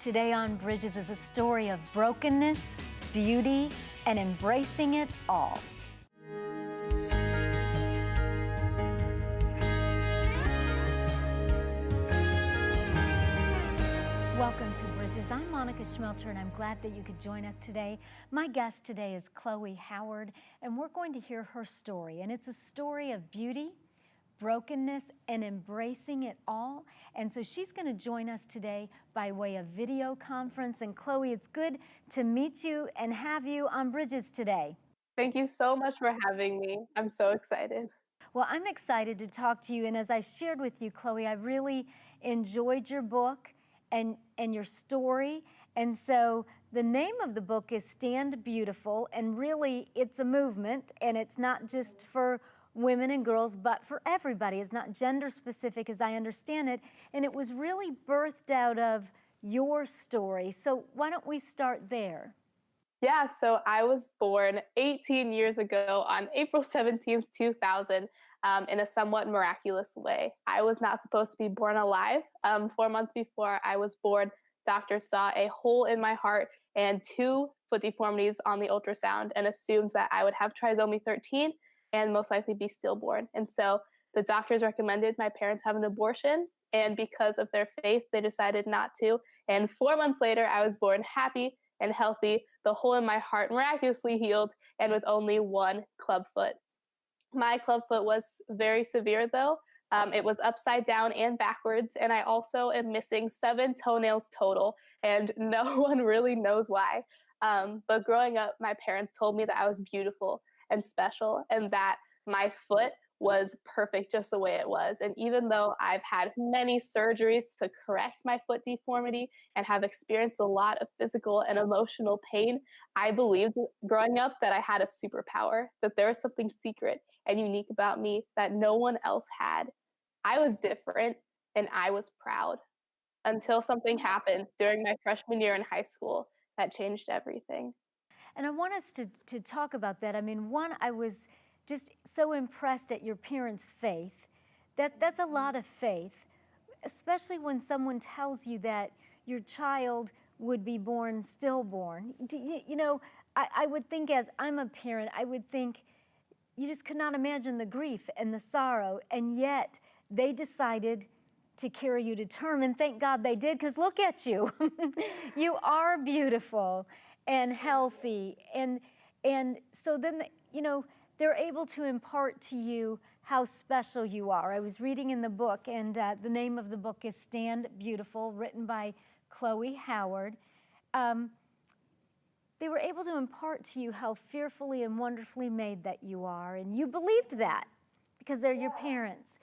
Today on Bridges is a story of brokenness, beauty, and embracing it all. Welcome to Bridges. I'm Monica Schmelter, and I'm glad that you could join us today. My guest today is Chloe Howard, and we're going to hear her story. And it's a story of beauty, brokenness, and embracing it all. And so she's going to join us today by way of video conference. And Chloe, it's good to meet you and have you on Bridges today. Thank you so much for having me. I'm so excited. Well, I'm excited to talk to you. And as I shared with you, Chloe, I really enjoyed your book and your story. And so the name of the book is Stand Beautiful. And really, it's a movement. And it's not just for women and girls, but for everybody. It's not gender specific as I understand it. And it was really birthed out of your story. So why don't we start there? Yeah, so I was born 18 years ago on April 17th, 2000, in a somewhat miraculous way. I was not supposed to be born alive. 4 months before I was born, doctors saw a hole in my heart and 2 foot deformities on the ultrasound and assumed that I would have trisomy 13 and most likely be stillborn. And so the doctors recommended my parents have an abortion. And because of their faith, they decided not to. And 4 months later, I was born happy and healthy, the hole in my heart miraculously healed, and with only 1 club foot. My club foot was very severe, though. It was upside down and backwards, and I also am missing 7 toenails total, and no one really knows why. But growing up, my parents told me that I was beautiful and special, and that my foot was perfect just the way it was. And even though I've had many surgeries to correct my foot deformity and have experienced a lot of physical and emotional pain, I believed growing up that I had a superpower, that there was something secret and unique about me that no one else had. I was different and I was proud until something happened during my freshman year in high school that changed everything. And I want us to talk about that. I mean, one, I was just so impressed at your parents' faith. That's a lot of faith, especially when someone tells you that your child would be born stillborn. I would think, as I'm a parent, I would think you just could not imagine the grief and the sorrow, and yet they decided to carry you to term, and thank God they did, because look at you. You are beautiful and healthy, and so then, they're able to impart to you how special you are. I was reading in the book, and the name of the book is Stand Beautiful, written by Chloe Howard. They were able to impart to you how fearfully and wonderfully made that you are, and you believed that because they're your parents.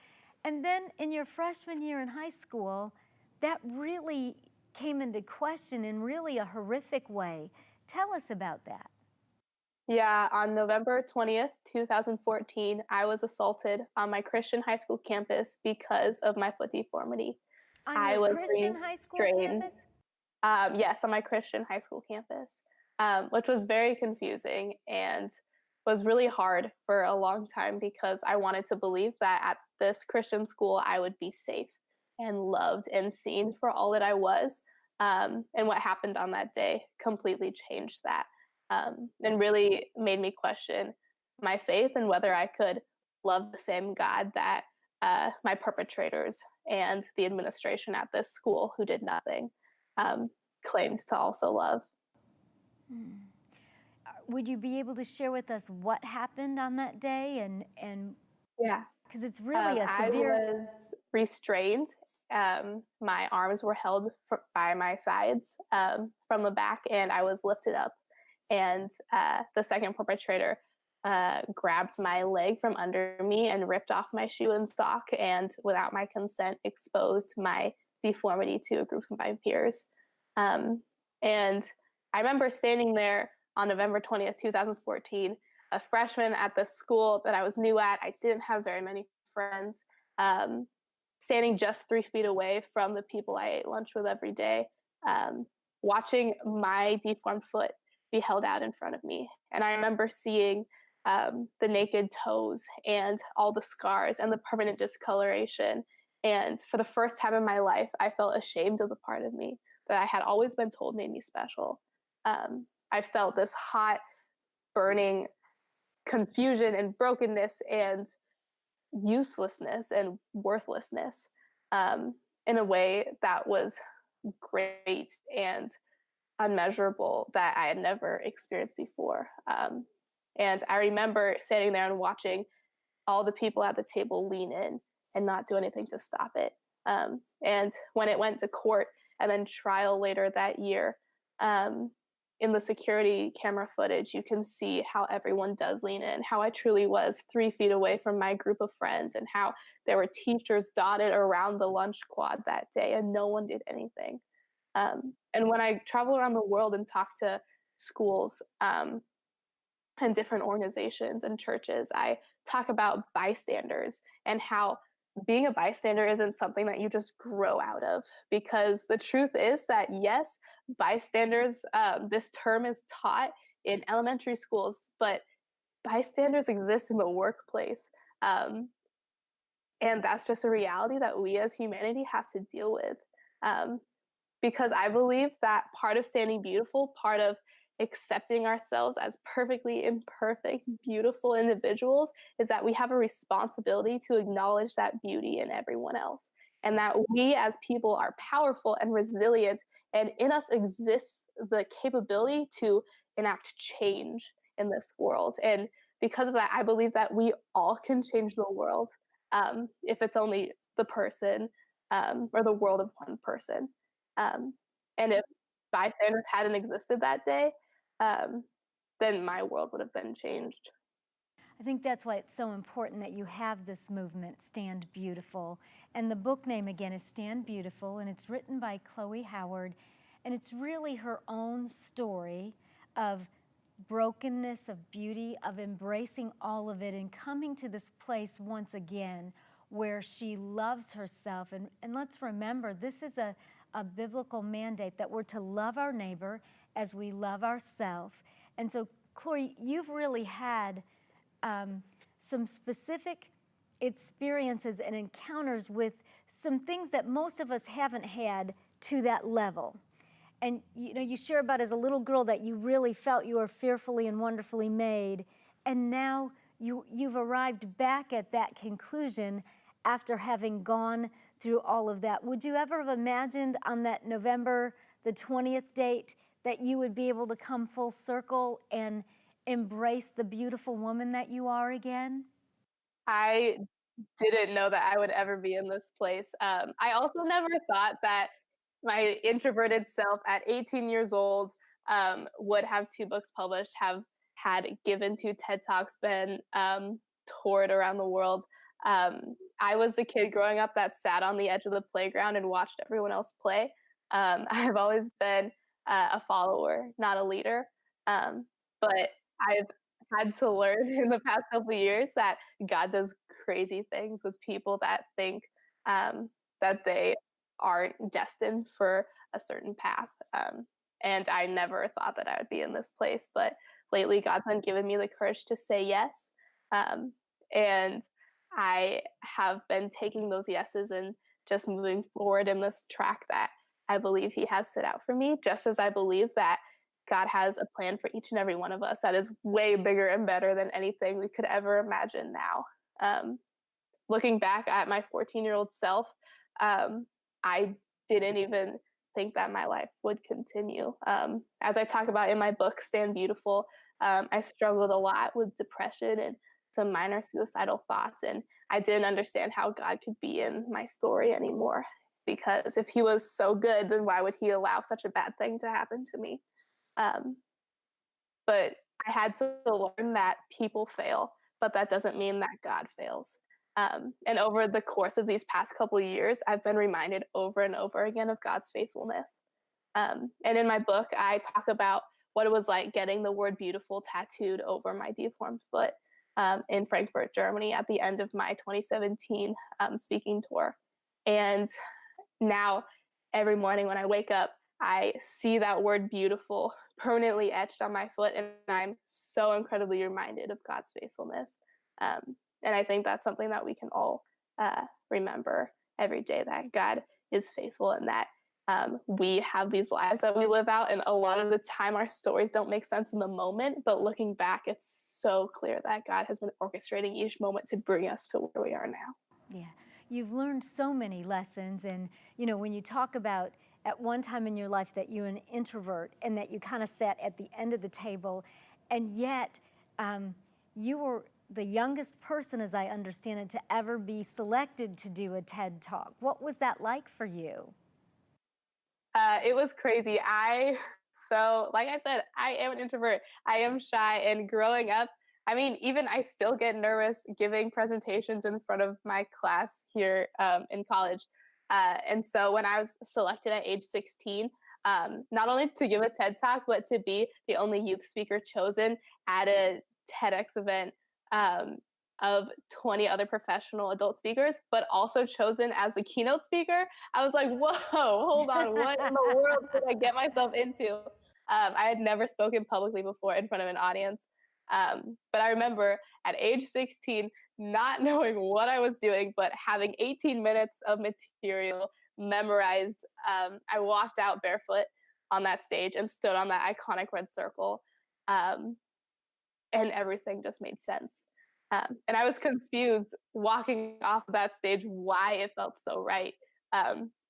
And then in your freshman year in high school, that really came into question in really a horrific way. Tell us about that. Yeah, on November 20th, 2014, I was assaulted on my Christian high school campus because of my foot deformity. On I your was Christian high school restrained. campus? Yes, on my Christian high school campus, which was very confusing and was really hard for a long time because I wanted to believe that at this Christian school I would be safe and loved and seen for all that I was. And what happened on that day completely changed that. And really made me question my faith and whether I could love the same God that my perpetrators and the administration at this school, who did nothing, claimed to also love. Would you be able to share with us what happened on that day? And Yeah. because it's really a I severe. was restrained. My arms were held by my sides from the back, and I was lifted up. And the second perpetrator grabbed my leg from under me and ripped off my shoe and sock, and without my consent, exposed my deformity to a group of my peers. And I remember standing there on November 20th, 2014, a freshman at the school that I was new at. I didn't have very many friends, standing just 3 feet away from the people I ate lunch with every day, watching my deformed foot be held out in front of me. And I remember seeing the naked toes and all the scars and the permanent discoloration. And for the first time in my life, I felt ashamed of the part of me that I had always been told made me special. I felt this hot, burning confusion and brokenness and uselessness and worthlessness, um, in a way that was great and unmeasurable that I had never experienced before. And I remember sitting there and watching all the people at the table lean in and not do anything to stop it. And when it went to court and then trial later that year, um, in the security camera footage, you can see how everyone does lean in, how I truly was 3 feet away from my group of friends, and how there were teachers dotted around the lunch quad that day, and no one did anything. And when I travel around the world and talk to schools, and different organizations and churches, I talk about bystanders and how being a bystander isn't something that you just grow out of. Because the truth is that, yes, bystanders, this term is taught in elementary schools, but bystanders exist in the workplace. Um, and that's just a reality that we as humanity have to deal with. Um, because I believe that part of standing beautiful, part of accepting ourselves as perfectly imperfect, beautiful individuals is that we have a responsibility to acknowledge that beauty in everyone else. And that we as people are powerful and resilient, and in us exists the capability to enact change in this world. And because of that, I believe that we all can change the world, if it's only the person, or the world of one person. Um, and if bystanders hadn't existed that day, um, then my world would have been changed. I think that's why it's so important that you have this movement, Stand Beautiful. And the book name again is Stand Beautiful, and it's written by Chloe Howard. And it's really her own story of brokenness, of beauty, of embracing all of it and coming to this place once again where she loves herself. And let's remember, this is a biblical mandate that we're to love our neighbor as we love ourselves. And so, Chloe, you've really had some specific experiences and encounters with some things that most of us haven't had to that level. And you know, you share about as a little girl that you really felt you were fearfully and wonderfully made, and now you've arrived back at that conclusion after having gone through all of that. Would you ever have imagined on that November the 20th date that you would be able to come full circle and embrace the beautiful woman that you are again? I didn't know that I would ever be in this place. I also never thought that my introverted self at 18 years old, would have 2 books published, have had given 2 TED Talks, been toured around the world. I was the kid growing up that sat on the edge of the playground and watched everyone else play. I've always been a follower, not a leader. Um, but I've had to learn in the past couple of years that God does crazy things with people that think, that they aren't destined for a certain path. And I never thought that I would be in this place, but lately God's been giving me the courage to say yes. Um, and I have been taking those yeses and just moving forward in this track that I believe He has set out for me, just as I believe that God has a plan for each and every one of us that is way bigger and better than anything we could ever imagine now. Um, Looking back at my 14-year-old self, I didn't even think that my life would continue. As I talk about in my book, Stand Beautiful, I struggled a lot with depression and some minor suicidal thoughts. And I didn't understand how God could be in my story anymore. Because if He was so good, then why would He allow such a bad thing to happen to me? Um, but I had to learn that people fail, but that doesn't mean that God fails. And over the course of these past couple of years, I've been reminded over and over again of God's faithfulness. And in my book, I talk about what it was like getting the word beautiful tattooed over my deformed foot, in Frankfurt, Germany, at the end of my 2017 speaking tour. And now, every morning when I wake up, I see that word beautiful permanently etched on my foot, and I'm so incredibly reminded of God's faithfulness. And I think that's something that we can all remember every day, that God is faithful and that We have these lives that we live out, and a lot of the time our stories don't make sense in the moment. But looking back, it's so clear that God has been orchestrating each moment to bring us to where we are now. Yeah, you've learned so many lessons. And, when you talk about at one time in your life that you're an introvert and that you kind of sat at the end of the table, and yet um, you were the youngest person, as I understand it, to ever be selected to do a TED Talk. What was that like for you? It was crazy. So like I said, I am an introvert. I am shy, and growing up, I mean, even I still get nervous giving presentations in front of my class here in college. And so when I was selected at age 16, not only to give a TED talk, but to be the only youth speaker chosen at a TEDx event um, of 20 other professional adult speakers, but also chosen as the keynote speaker, I was like, whoa, hold on, what in the world did I get myself into? I had never spoken publicly before in front of an audience. But I remember at age 16, not knowing what I was doing, but having 18 minutes of material memorized. I walked out barefoot on that stage and stood on that iconic red circle. Um, and everything just made sense. And I was confused walking off of that stage why it felt so right,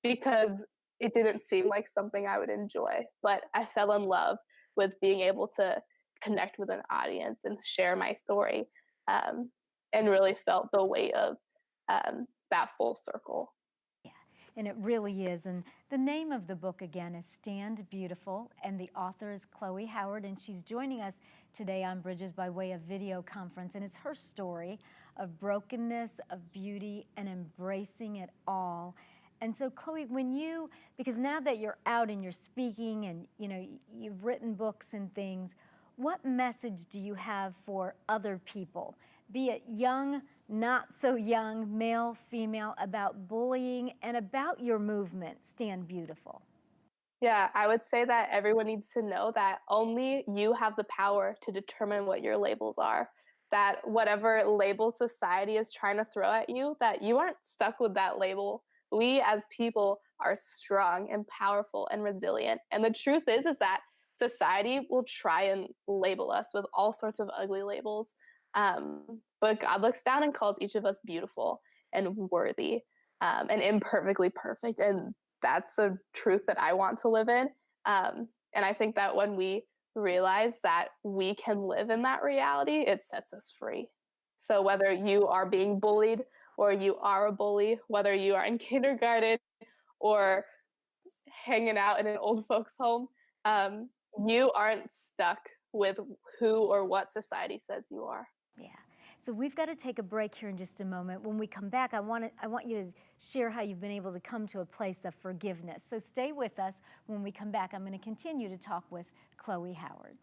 because it didn't seem like something I would enjoy. But I fell in love with being able to connect with an audience and share my story, um, and really felt the weight of that full circle. Yeah, and it really is. And the name of the book again is Stand Beautiful, and the author is Chloe Howard, and she's joining us today on Bridges by way of video conference. And it's her story of brokenness, of beauty, and embracing it all. And so, Chloe, because now that you're out and you're speaking and you've written books and things, what message do you have for other people, be it young, not so young, male, female, about bullying and about your movement, Stand Beautiful? Yeah, I would say that everyone needs to know that only you have the power to determine what your labels are. That whatever label society is trying to throw at you, that you aren't stuck with that label. We as people are strong and powerful and resilient. And the truth is that society will try and label us with all sorts of ugly labels. But God looks down and calls each of us beautiful and worthy, and imperfectly perfect. And that's a truth that I want to live in. And I think that when we realize that we can live in that reality, it sets us free. So whether you are being bullied or you are a bully, whether you are in kindergarten or hanging out in an old folks' home, um, you aren't stuck with who or what society says you are. Yeah. So we've got to take a break here in just a moment. When we come back, I want you to share how you've been able to come to a place of forgiveness. So stay with us. When we come back, I'm going to continue to talk with Chloe Howard.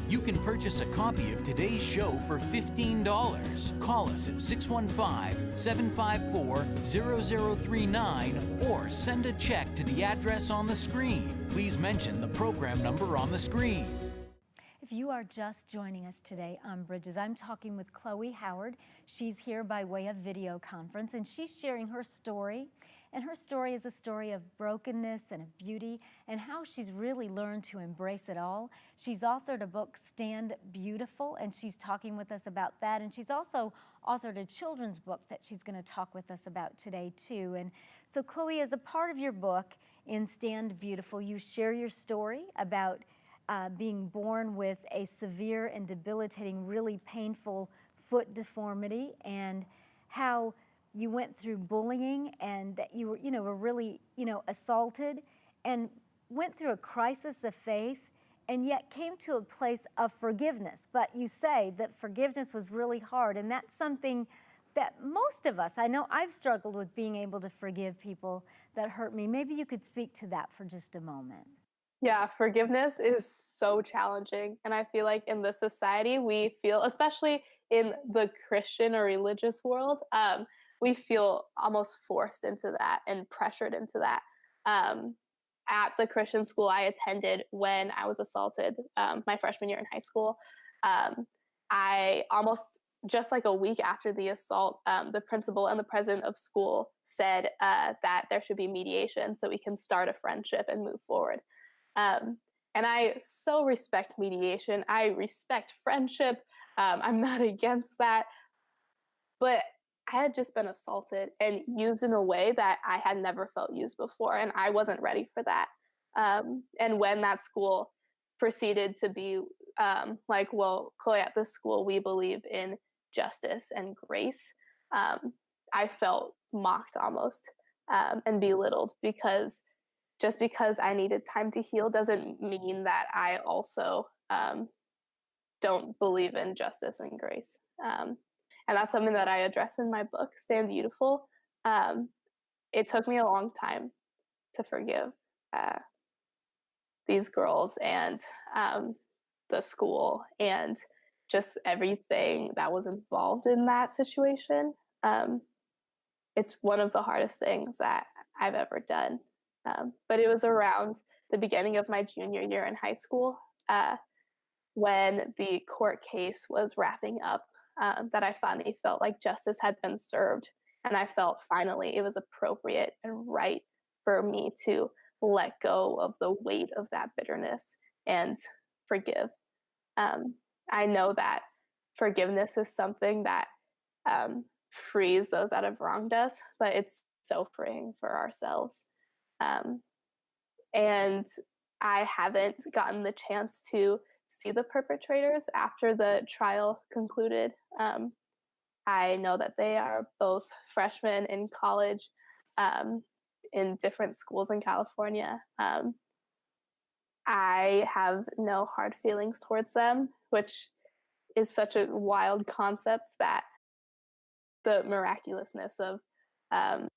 You can purchase a copy of today's show for $15. Call us at 615-754-0039 or send a check to the address on the screen. Please mention the program number on the screen. If you are just joining us today on Bridges, I'm talking with Chloe Howard. She's here by way of video conference, and she's sharing her story. And her story is a story of brokenness and of beauty and how she's really learned to embrace it all. She's authored a book, Stand Beautiful, and she's talking with us about that. And she's also authored a children's book that she's going to talk with us about today, too. And so, Chloe, as a part of your book in Stand Beautiful, you share your story about being born with a severe and debilitating, really painful foot deformity, and how you went through bullying and that you were really, assaulted and went through a crisis of faith and yet came to a place of forgiveness. But you say that forgiveness was really hard, and that's something that most of us, I know I've struggled with being able to forgive people that hurt me. Maybe you could speak to that for just a moment. Yeah, forgiveness is so challenging. And I feel like in this society, we feel, especially in the Christian or religious world, we feel almost forced into that and pressured into that. Um, at the Christian school I attended when I was assaulted my freshman year in high school, um, I almost just like a week after the assault, the principal and the president of school said that there should be mediation so we can start a friendship and move forward. Um, and I so respect mediation. I respect friendship. I'm not against that. But I had just been assaulted and used in a way that I had never felt used before, and I wasn't ready for that. And when that school proceeded to be like, well, Chloe, at this school, we believe in justice and grace, um, I felt mocked almost and belittled because just because I needed time to heal doesn't mean that I also don't believe in justice and grace. And that's something that I address in my book, Stand Beautiful. Um, it took me a long time to forgive uh, these girls and the school and just everything that was involved in that situation. Um, it's one of the hardest things that I've ever done. But it was around the beginning of my junior year in high school. When the court case was wrapping up, that I finally felt like justice had been served. And I felt finally it was appropriate and right for me to let go of the weight of that bitterness and forgive. Um, I know that forgiveness is something that frees those that have wronged us, but it's so freeing for ourselves. Um, and I haven't gotten the chance to see the perpetrators after the trial concluded. I know that they are both freshmen in college in different schools in California. I have no hard feelings towards them, which is such a wild concept that the miraculousness of um,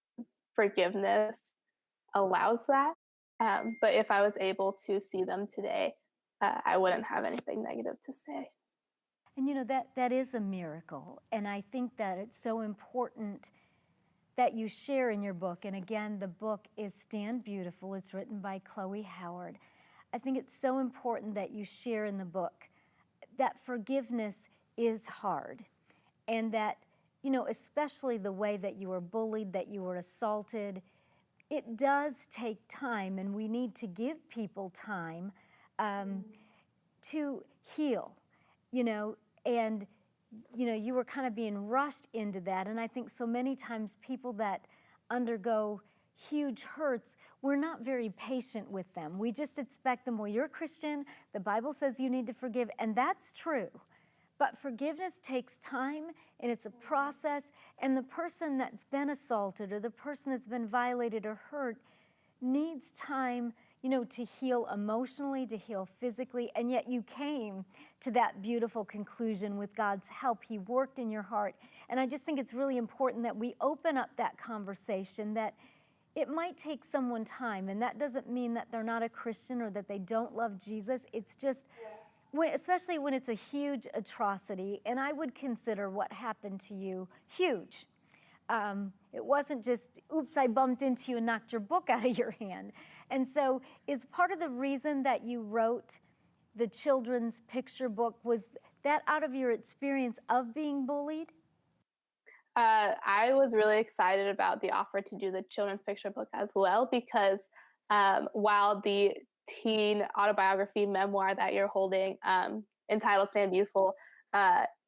forgiveness allows that. But if I was able to see them today, I wouldn't have anything negative to say. And that is a miracle. And I think that it's so important that you share in your book. And again, the book is Stand Beautiful. It's written by Chloe Howard. I think it's so important that you share in the book that forgiveness is hard, and that, especially the way that you were bullied, that you were assaulted, it does take time, and we need to give people time to heal, and you were kind of being rushed into that. And I think so many times people that undergo huge hurts, we're not very patient with them. We just expect them, well, you're a Christian, the Bible says you need to forgive, and that's true. But forgiveness takes time, and it's a process, and the person that's been assaulted or the person that's been violated or hurt needs time, to heal emotionally, to heal physically, and yet you came to that beautiful conclusion with God's help. He worked in your heart. And I just think it's really important that we open up that conversation, that it might take someone time, and that doesn't mean that they're not a Christian or that they don't love Jesus. It's just, especially when it's a huge atrocity, and I would consider what happened to you huge. It wasn't just, oops, I bumped into you and knocked your book out of your hand. And so is part of the reason that you wrote the children's picture book, was that out of your experience of being bullied? I was really excited about the offer to do the children's picture book as well, because while the teen autobiography memoir that you're holding, entitled Stand Beautiful,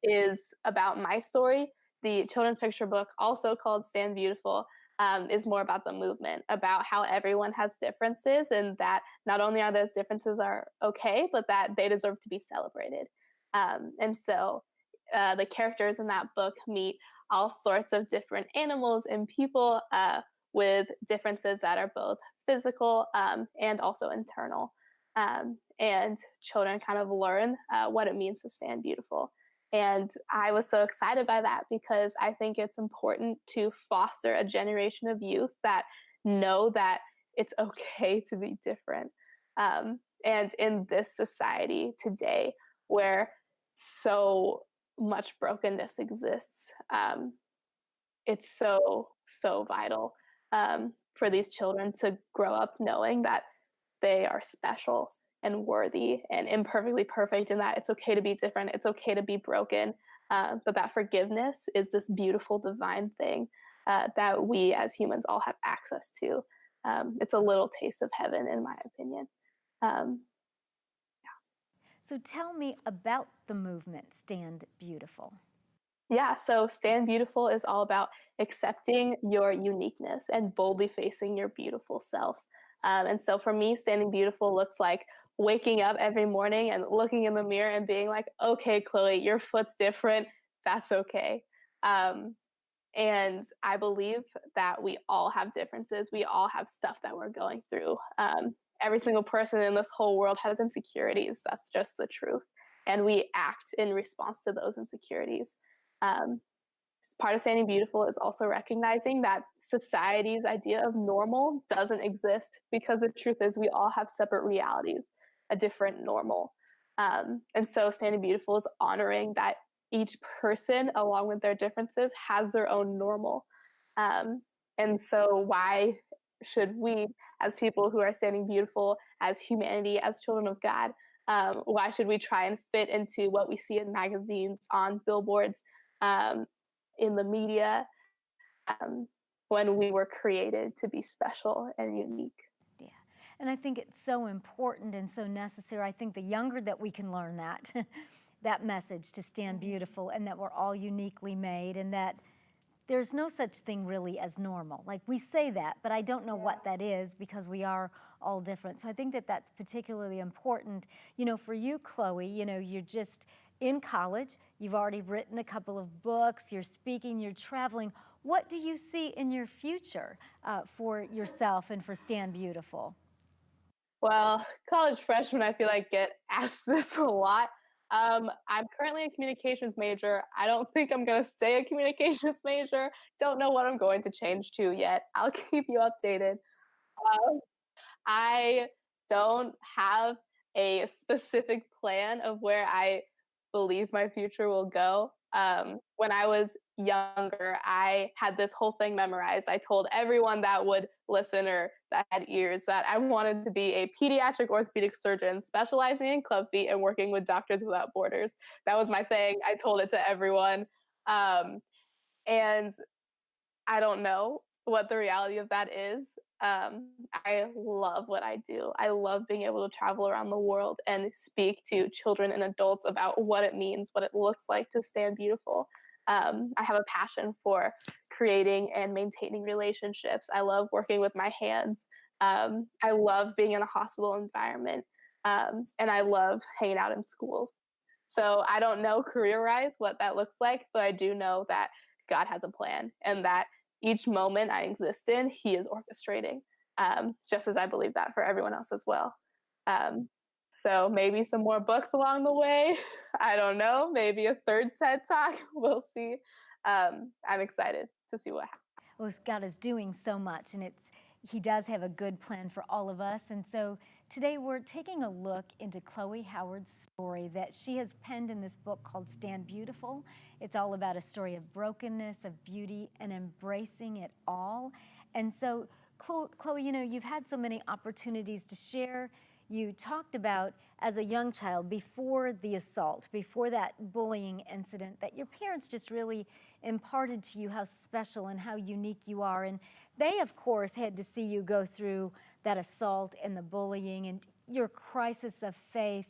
is about my story, the children's picture book, also called Stand Beautiful, is more about the movement, about how everyone has differences, and that not only are those differences are okay, but that they deserve to be celebrated. And so the characters in that book meet all sorts of different animals and people with differences that are both physical and also internal. And children kind of learn what it means to stand beautiful. And I was so excited by that because I think it's important to foster a generation of youth that know that it's okay to be different. And in this society today, where so much brokenness exists, it's so vital for these children to grow up knowing that they are special and worthy and imperfectly perfect, and that it's okay to be different, it's okay to be broken, but that forgiveness is this beautiful divine thing that we as humans all have access to. It's a little taste of heaven, in my opinion. Um, So tell me about the movement Stand Beautiful. Yeah, so Stand Beautiful is all about accepting your uniqueness and boldly facing your beautiful self. And so for me, Standing Beautiful looks like waking up every morning and looking in the mirror and being like, okay, Chloe, your foot's different. That's okay. Um, and I believe that we all have differences. We all have stuff that we're going through. Every single person in this whole world has insecurities. That's just the truth. And we act in response to those insecurities. Um, Part of Standing Beautiful is also recognizing that society's idea of normal doesn't exist because the truth is we all have separate realities, a different normal. And so Standing Beautiful is honoring that each person, along with their differences, has their own normal. Um, and so, why should we, as people who are standing beautiful, as humanity, as children of God, why should we try and fit into what we see in magazines, on billboards, um, in the media, um, when we were created to be special and unique? Yeah. And I think it's so important and so necessary. I think the younger that we can learn that, that message to stand beautiful and that we're all uniquely made and that there's no such thing really as normal. Like we say that, but I don't know what that is because we are all different. So I think that that's particularly important. You know, for you, Chloe, you know, you're just in college. You've already written a couple of books. You're speaking. You're traveling. What do you see in your future for yourself and for Stand Beautiful? Well, college freshmen, I feel like get asked this a lot. I'm currently a communications major. I don't think I'm going to stay a communications major. Don't know what I'm going to change to yet. I'll keep you updated. Um, I don't have a specific plan of where I believe my future will go. When I was younger, I had this whole thing memorized. I told everyone that would listen or that had ears that I wanted to be a pediatric orthopedic surgeon specializing in club feet and working with Doctors Without Borders. That was my thing. I told it to everyone. Um, and I don't know what the reality of that is. I love what I do. I love being able to travel around the world and speak to children and adults about what it means, what it looks like to stand beautiful. I have a passion for creating and maintaining relationships. I love working with my hands. I love being in a hospital environment. And I love hanging out in schools. So I don't know career wise what that looks like, but I do know that God has a plan and that each moment I exist in, He is orchestrating, just as I believe that for everyone else as well. Um, so maybe some more books along the way. I don't know. Maybe a third TED Talk. We'll see. I'm excited to see what happens. Well, God is doing so much, and He does have a good plan for all of us. And so today we're taking a look into Chloe Howard's story that she has penned in this book called Stand Beautiful. It's all about a story of brokenness, of beauty, and embracing it all. And so, Chloe, you know, you've had so many opportunities to share. You talked about as a young child, before the assault, before that bullying incident, that your parents just really imparted to you how special and how unique you are. And they, of course, had to see you go through that assault and the bullying and your crisis of faith.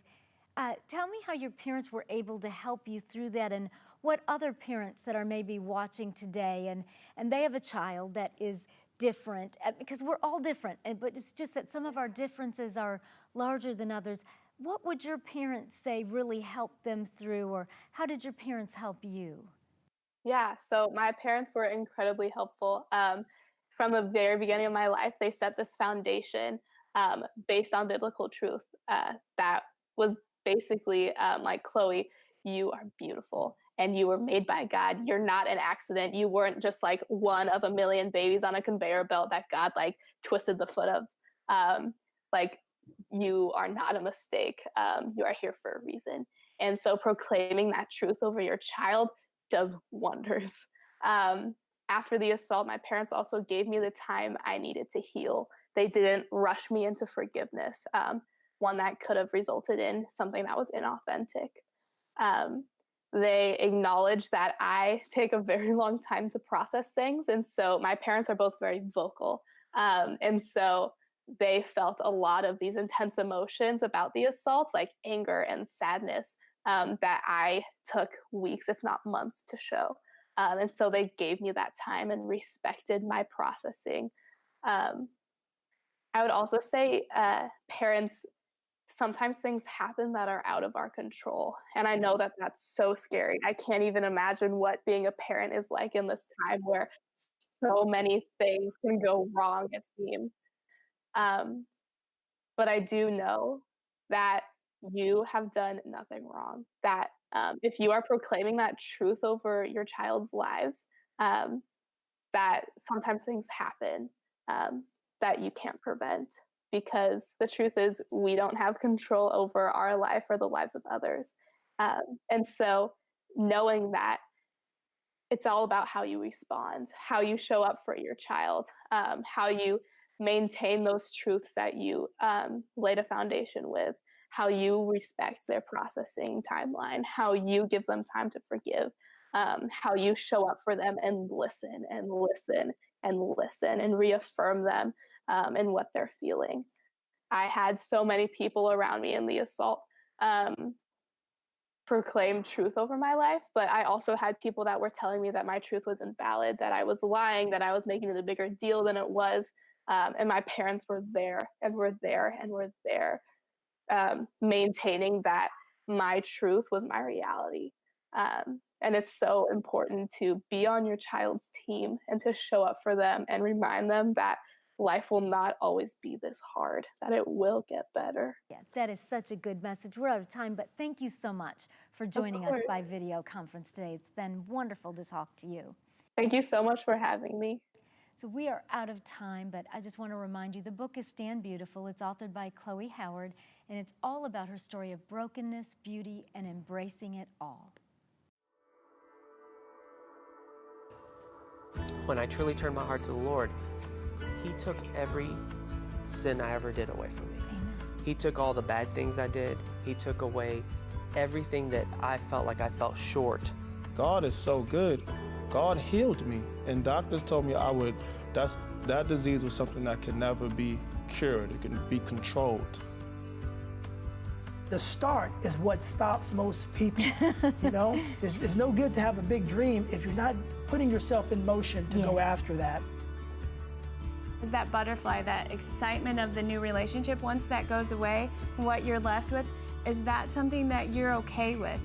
Tell me how your parents were able to help you through that and what other parents that are maybe watching today and they have a child that is different because we're all different, but it's just that some of our differences are larger than others. What would your parents say really helped them through, or how did your parents help you? Yeah, so my parents were incredibly helpful. From the very beginning of my life, they set this foundation based on biblical truth that was basically like, Chloe, you are beautiful and you were made by God. You're not an accident. You weren't just like one of a million babies on a conveyor belt that God like twisted the foot of. Um, like, you are not a mistake. You are here for a reason. And so proclaiming that truth over your child does wonders. Um, After the assault, my parents also gave me the time I needed to heal. They didn't rush me into forgiveness, one that could have resulted in something that was inauthentic. Um, They acknowledge that I take a very long time to process things. And so my parents are both very vocal. And so they felt a lot of these intense emotions about the assault, like anger and sadness, that I took weeks, if not months, to show. And so they gave me that time and respected my processing. Um, I would also say parents, sometimes things happen that are out of our control. And I know that that's so scary. I can't even imagine what being a parent is like in this time where so many things can go wrong, it seems. Um, but I do know that you have done nothing wrong. That if you are proclaiming that truth over your child's lives, um, that sometimes things happen um, that you can't prevent. Because the truth is, we don't have control over our life or the lives of others. And so, knowing that, it's all about how you respond, how you show up for your child, how you maintain those truths that you laid a foundation with, how you respect their processing timeline, how you give them time to forgive, how you show up for them and listen and listen and listen and reaffirm them in what they're feeling. I had so many people around me in the assault proclaim truth over my life, but I also had people that were telling me that my truth was invalid, that I was lying, that I was making it a bigger deal than it was. And my parents were there and were there and were there, maintaining that my truth was my reality. And it's so important to be on your child's team and to show up for them and remind them that life will not always be this hard, that it will get better. Yeah, that is such a good message. We're out of time, but thank you so much for joining us by video conference today. It's been wonderful to talk to you. Thank you so much for having me. So we are out of time, but I just want to remind you the book is Stand Beautiful. It's authored by Chloe Howard, and it's all about her story of brokenness, beauty, and embracing it all. When I truly turned my heart to the Lord, He took every sin I ever did away from me. Amen. He took all the bad things I did. He took away everything that I felt like I felt short. God is so good. God healed me, and doctors told me that disease was something that could never be cured. It can be controlled. The start is what stops most people. You know, it's no good to have a big dream if you're not putting yourself in motion to go after that. Is that butterfly, that excitement of the new relationship, once that goes away, what you're left with, is that something that you're okay with?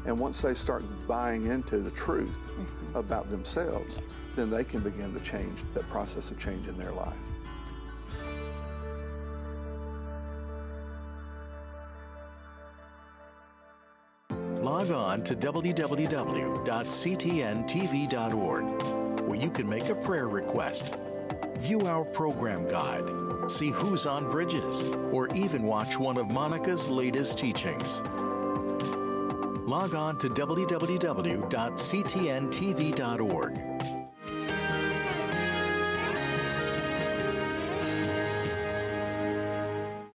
And once they start buying into the truth about themselves, then they can begin to change, that process of change in their life. Log on to www.ctntv.org, where you can make a prayer request, view our program guide, see who's on bridges, or even watch one of Monica's latest teachings. Log on to www.ctntv.org.